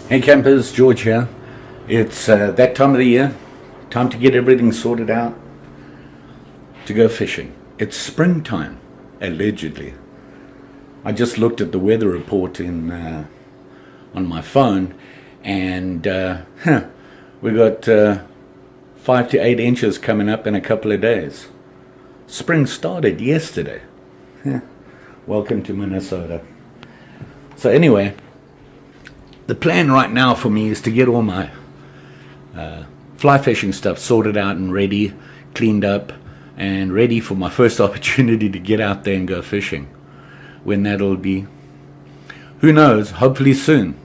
Hey campers, George here. It's that time of the year, time to get everything sorted out, to go fishing. It's springtime, allegedly. I just looked at the weather report on my phone, and we got 5 to 8 inches coming up in a couple of days. Spring started yesterday. Welcome to Minnesota. So anyway, the plan right now for me is to get all my fly fishing stuff sorted out and ready, cleaned up, and ready for my first opportunity to get out there and go fishing. When that'll be, who knows, hopefully soon.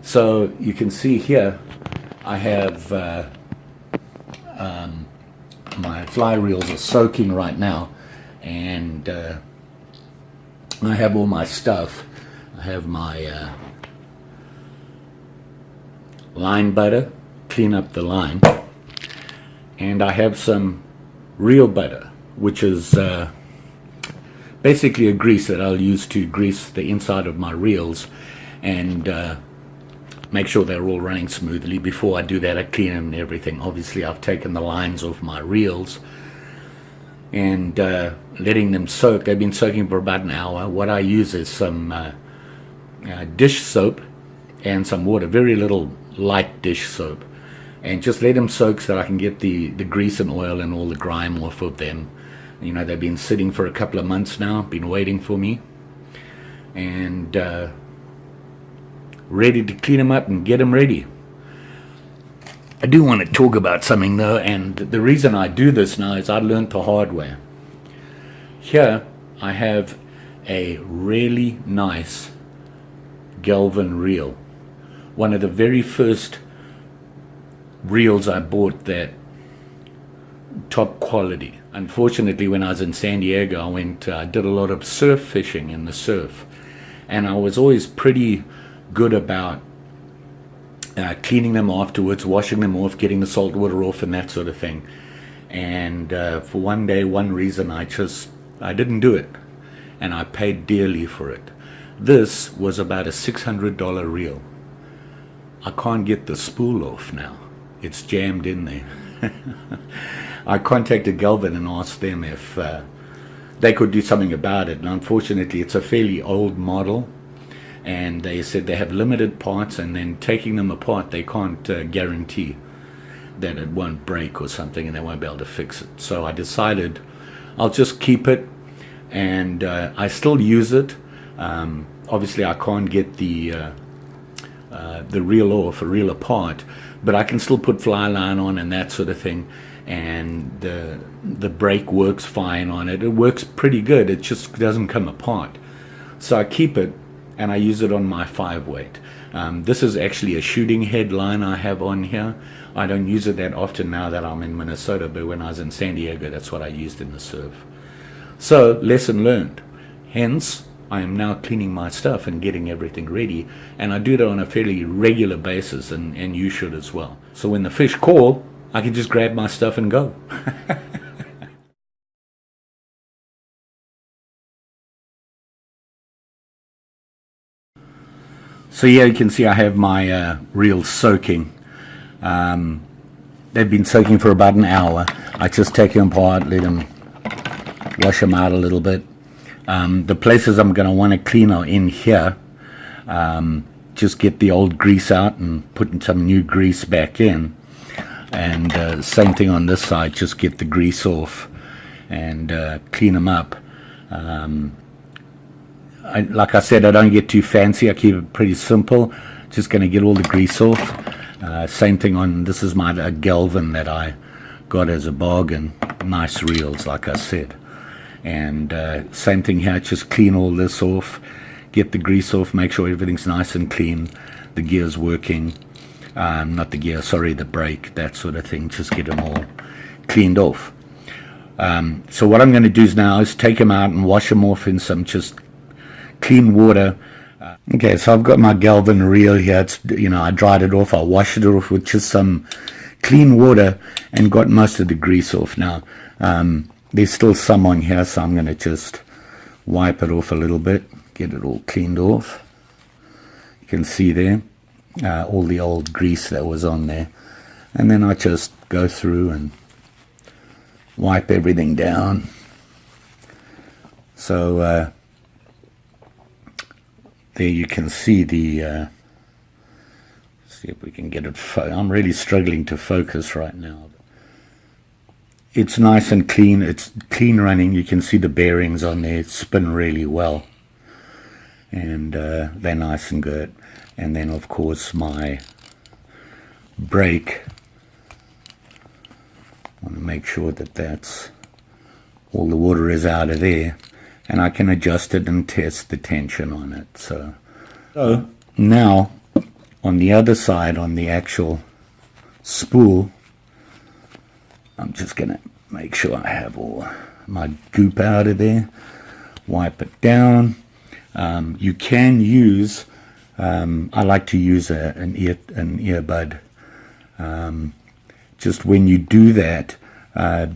So you can see here, I have my fly reels are soaking right now, and I have all my stuff. I have my line butter, clean up the line, and I have some reel butter, which is basically a grease that I'll use to grease the inside of my reels and make sure they're all running smoothly. Before I do that, I clean them and everything. Obviously I've taken the lines off my reels and letting them soak. They've been soaking for about an hour. What I use is some dish soap and some water, very little light dish soap, and just let them soak so that I can get the grease and oil and all the grime off of them. You know, they've been sitting for a couple of months now, been waiting for me, and ready to clean them up and get them ready. I do want to talk about something though, and the reason I do this now is I learned the hard way. Here I have a really nice Galvan reel, one of the very first reels I bought, that top quality. Unfortunately, when I was in San Diego, I did a lot of surf fishing in the surf, and I was always pretty good about cleaning them afterwards, washing them off, getting the salt water off and that sort of thing. And for one day, one reason, I didn't do it, and I paid dearly for it. This was about a $600 reel. I can't get the spool off now. It's jammed in there. I contacted Galvan and asked them if they could do something about it. And unfortunately, it's a fairly old model, and they said they have limited parts, and then taking them apart, they can't guarantee that it won't break or something, and they won't be able to fix it. So I decided I'll just keep it, and I still use it. Obviously, I can't get the reel off, a reel apart, but I can still put fly line on and that sort of thing, and the brake works fine on it. It works pretty good. It just doesn't come apart. So I keep it, and I use it on my 5-weight. This is actually a shooting head line I have on here. I don't use it that often now that I'm in Minnesota, but when I was in San Diego, that's what I used in the surf. So, lesson learned. Hence, I am now cleaning my stuff and getting everything ready, and I do that on a fairly regular basis, and you should as well. So when the fish call, I can just grab my stuff and go. So here you can see I have my reels soaking. They've been soaking for about an hour. I just take them apart, let them wash them out a little bit. The places I'm going to want to clean are in here. Just get the old grease out and put some new grease back in. And same thing on this side, just get the grease off and clean them up. Like I said, I don't get too fancy. I keep it pretty simple. Just going to get all the grease off. Same thing on, this is my Galvan that I got as a bargain. Nice reels, like I said. And same thing here, just clean all this off, get the grease off, make sure everything's nice and clean, the gear's working, not the gear, sorry, the brake, that sort of thing, just get them all cleaned off. So what I'm going to do now is take them out and wash them off in some just clean water. Okay, so I've got my Galvan reel here. It's, you know, I dried it off, I washed it off with just some clean water and got most of the grease off. Now, there's still some on here, so I'm going to just wipe it off a little bit, get it all cleaned off. You can see there, all the old grease that was on there. And then I just go through and wipe everything down. So there you can see the, see if we can get it, I'm really struggling to focus right now. It's nice and clean, it's clean running, you can see the bearings on there spin really well. And they're nice and good. And then of course my brake, I want to make sure that that's, all the water is out of there. And I can adjust it and test the tension on it. So now on the other side, on the actual spool, I'm just going to make sure I have all my goop out of there. Wipe it down. You can use, I like to use an earbud. Just when you do that,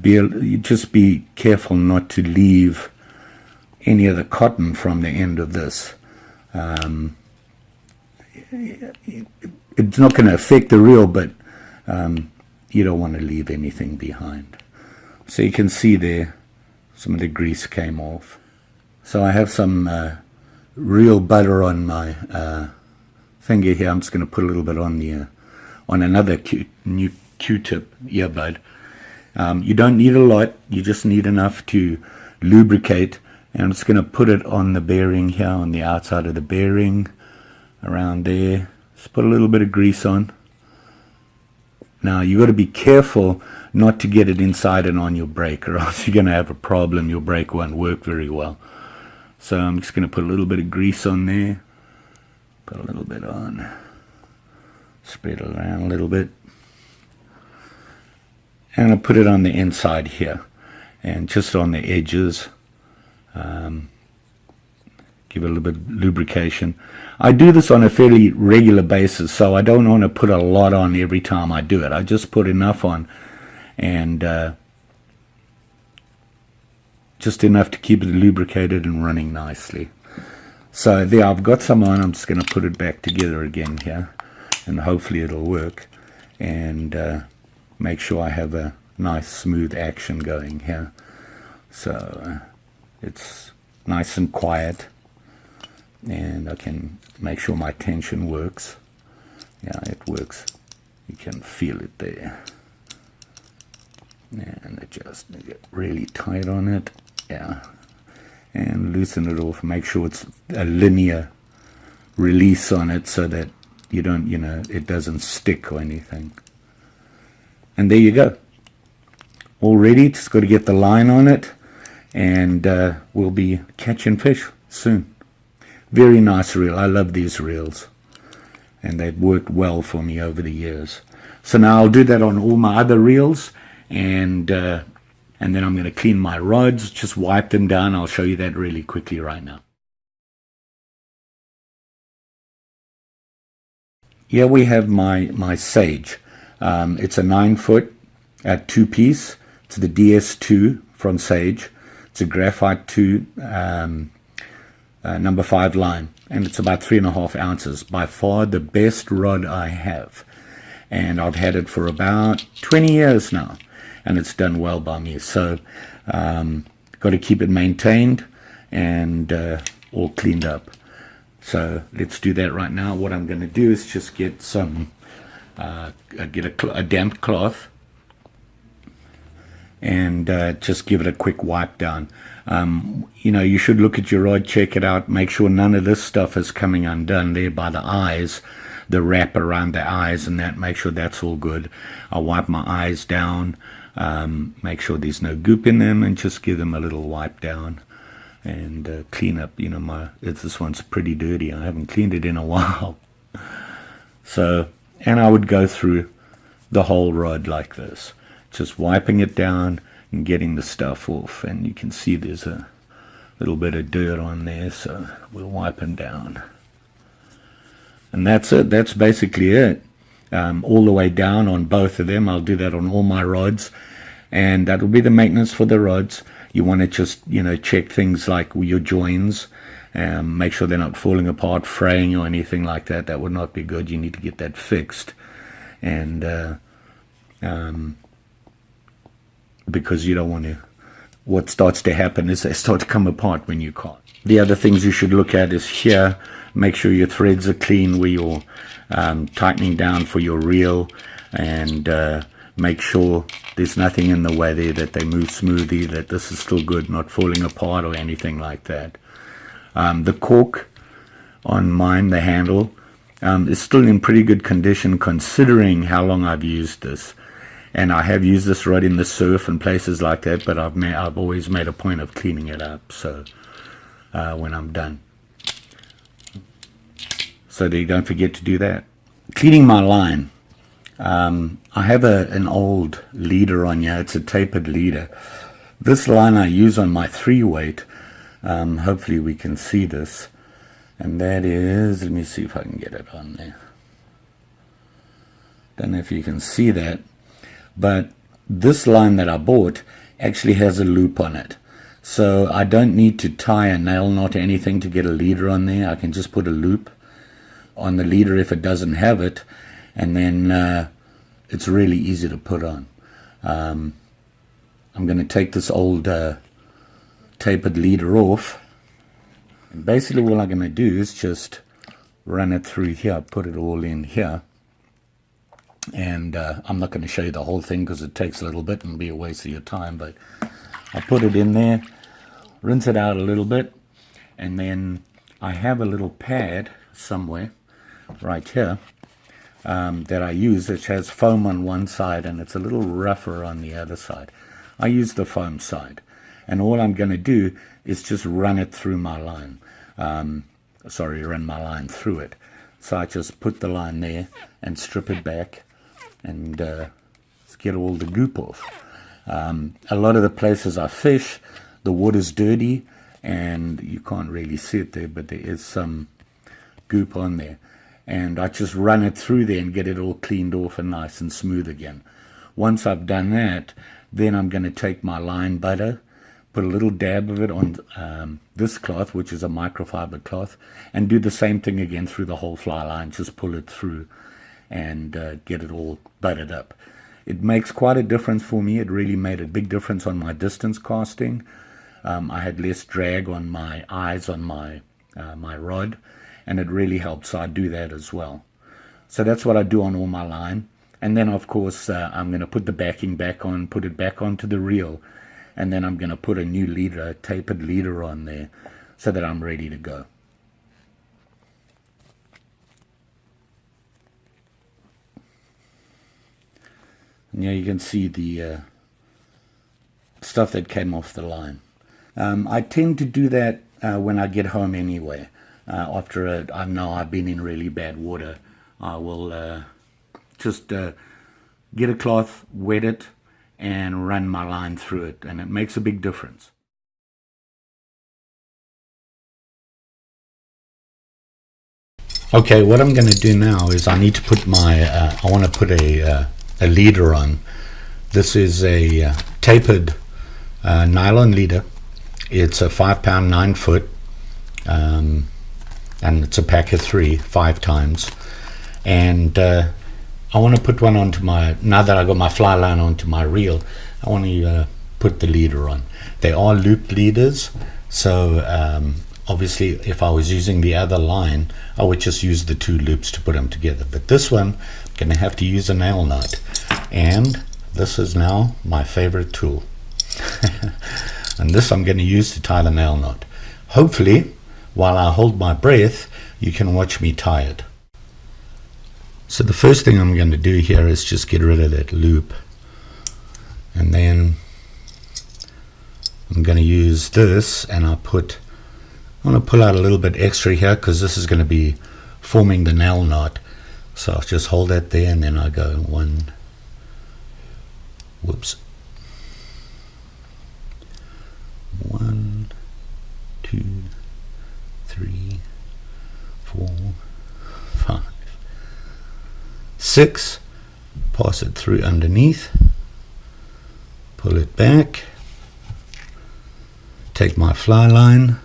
you just be careful not to leave any of the cotton from the end of this. It's not going to affect the reel, but you don't want to leave anything behind. So you can see there some of the grease came off. So I have some real butter on my finger here. I'm just going to put a little bit on the on another new Q-tip earbud. You don't need a lot, you just need enough to lubricate. And I'm just going to put it on the bearing here, on the outside of the bearing, around there. Just put a little bit of grease on. Now you got to be careful not to get it inside and on your brake, or else you're going to have a problem. Your brake won't work very well. So I'm just going to put a little bit of grease on there. Put a little bit on. Spread it around a little bit. And I put it on the inside here, and just on the edges. Give it a little bit of lubrication. I do this on a fairly regular basis, so I don't want to put a lot on every time I do it. I just put enough on, and just enough to keep it lubricated and running nicely. So there, I've got some on. I'm just going to put it back together again here, and hopefully it'll work. And make sure I have a nice smooth action going here. So it's nice and quiet, and I can make sure my tension works. Yeah, it works. You can feel it there. And adjust, get really tight on it. Yeah, and loosen it off. Make sure it's a linear release on it, so that you don't, it doesn't stick or anything. And there you go. All ready. Just got to get the line on it, and we'll be catching fish soon. Very nice reel. I love these reels, and they've worked well for me over the years. So now I'll do that on all my other reels, and then I'm going to clean my rods, just wipe them down. I'll show you that really quickly right now. Here we have my Sage. It's a 9-foot at 2-piece. It's the DS2 from Sage. It's a graphite 2 number 5 line, and it's about 3.5 ounces. By far the best rod I have, and I've had it for about 20 years now, and it's done well by me. So got to keep it maintained and all cleaned up. So let's do that right now. What I'm going to do is just get some a damp cloth, and just give it a quick wipe down. You should look at your rod, check it out, make sure none of this stuff is coming undone there by the eyes, the wrap around the eyes and that. Make sure that's all good. I'll wipe my eyes down, make sure there's no goop in them, and just give them a little wipe down and clean up. This one's pretty dirty. I haven't cleaned it in a while. So, and I would go through the whole rod like this, just wiping it down and getting the stuff off. And you can see there's a little bit of dirt on there, so we'll wipe them down. And that's it. That's basically it. All the way down on both of them. I'll do that on all my rods, and that'll be the maintenance for the rods. You want to just check things like your joins, Make sure they're not falling apart, fraying or anything like that. That would not be good. You need to get that fixed. And because you don't want to, what starts to happen is they start to come apart when you can't. The other things you should look at is here, make sure your threads are clean where you're tightening down for your reel, and make sure there's nothing in the way there, that they move smoothly, that this is still good, not falling apart or anything like that. The cork on mine, the handle, is still in pretty good condition considering how long I've used this. And I have used this rod in the surf and places like that, but I've always made a point of cleaning it up, so when I'm done. So that you don't forget to do that. Cleaning my line. I have an old leader on here. It's a tapered leader. This line I use on my 3-weight. Hopefully we can see this. And that is, let me see if I can get it on there. Don't know if you can see that. But this line that I bought actually has a loop on it. So I don't need to tie a nail knot or anything to get a leader on there. I can just put a loop on the leader if it doesn't have it. And then it's really easy to put on. I'm going to take this old tapered leader off. And basically what I'm going to do is just run it through here, put it all in here. And I'm not going to show you the whole thing because it takes a little bit and be a waste of your time, but I put it in there, rinse it out a little bit, and then I have a little pad somewhere right here that I use, which has foam on one side and it's a little rougher on the other side. I use the foam side, and all I'm going to do is just run it through my line. Run my line through it. So I just put the line there and strip it back and get all the goop off. A lot of the places I fish, the water's dirty and you can't really see it there, but there is some goop on there. And I just run it through there and get it all cleaned off and nice and smooth again. Once I've done that, then I'm going to take my line butter, put a little dab of it on this cloth, which is a microfiber cloth, and do the same thing again through the whole fly line. Just pull it through and get it all buttered up. It makes quite a difference for me. It really made a big difference on my distance casting. I had less drag on my eyes on my rod, and it really helped. So I do that as well. So that's what I do on all my line. And then of course I'm going to put the backing back on, put it back onto the reel, and then I'm going to put a new leader, a tapered leader on there, so that I'm ready to go. And here you can see the stuff that came off the line. I tend to do that when I get home anyway. After I know I've been in really bad water, I will just get a cloth, wet it, and run my line through it, and it makes a big difference. Okay, what I'm going to do now is I need to put my, I want to put a leader on. This is a tapered nylon leader. It's a 5-pound 9-foot, and it's a pack of 3, 5 times. And I want to put one onto my, now that I got my fly line onto my reel, I want to put the leader on. They are looped leaders, so obviously if I was using the other line, I would just use the 2 loops to put them together. But this one, I'm going to have to use a nail nut. And this is now my favorite tool. And this I'm going to use to tie the nail knot. Hopefully, while I hold my breath, you can watch me tie it. So the first thing I'm going to do here is just get rid of that loop. And then I'm going to use this, and I want to pull out a little bit extra here because this is going to be forming the nail knot. So I'll just hold that there, and then I go 1, whoops, 1, 2, 3, 4, 5, 6, pass it through underneath, pull it back, take my fly line,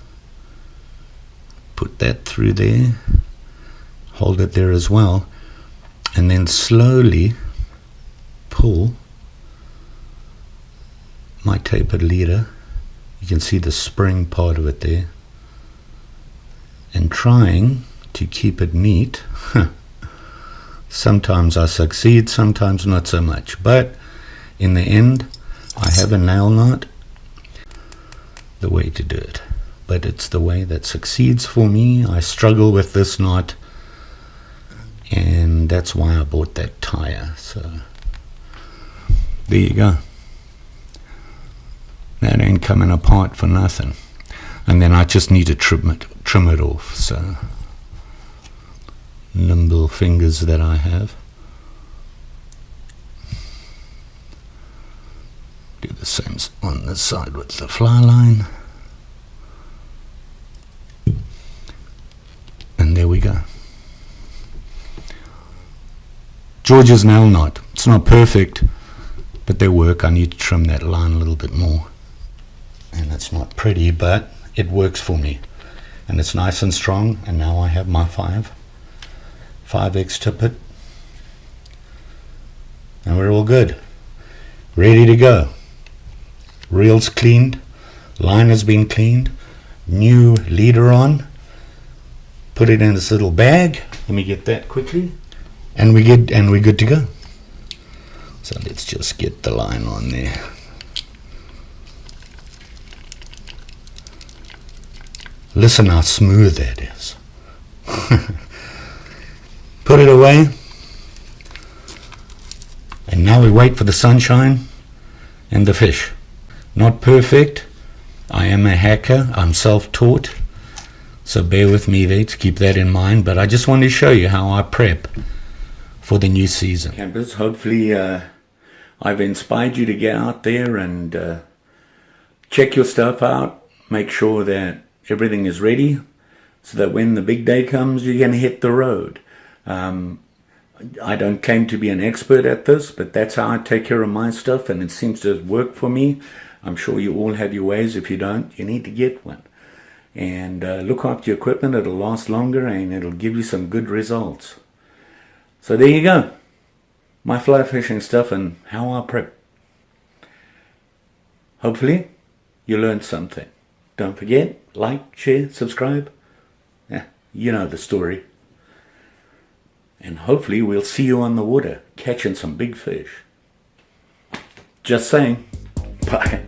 put that through there, hold it there as well, and then slowly pull my tapered leader. You can see the spring part of it there, and trying to keep it neat. Sometimes I succeed, sometimes not so much, but in the end I have a nail knot, the way to do it. But it's the way that succeeds for me. I struggle with this knot, and that's why I bought that tire. So there you go. That ain't coming apart for nothing. And then I just need to trim it off. So nimble fingers that I have. Do the same on this side with the fly line. And there we go. George's nail knot. It's not perfect, but they work. I need to trim that line a little bit more. And it's not pretty, but it works for me. And it's nice and strong. And now I have my 5X tippet, and we're all good, ready to go. Reels cleaned, line has been cleaned, new leader on, put it in this little bag. Let me get that quickly, and we're good to go. So let's just get the line on there. Listen how smooth that is. Put it away, and now we wait for the sunshine and the fish. Not perfect. I am a hacker. I'm self-taught, so bear with me there to keep that in mind. But I just want to show you how I prep for the new season. Campers, hopefully I've inspired you to get out there and check your stuff out. Make sure that everything is ready so that when the big day comes, you're going to hit the road. I don't claim to be an expert at this, but that's how I take care of my stuff, and it seems to work for me. I'm sure you all have your ways. If you don't, you need to get one. And look after your equipment. It'll last longer, and it'll give you some good results. So there you go. My fly fishing stuff and how I prep. Hopefully, you learned something. Don't forget, like, share, subscribe. Yeah, you know the story. And hopefully we'll see you on the water, catching some big fish. Just saying. Bye.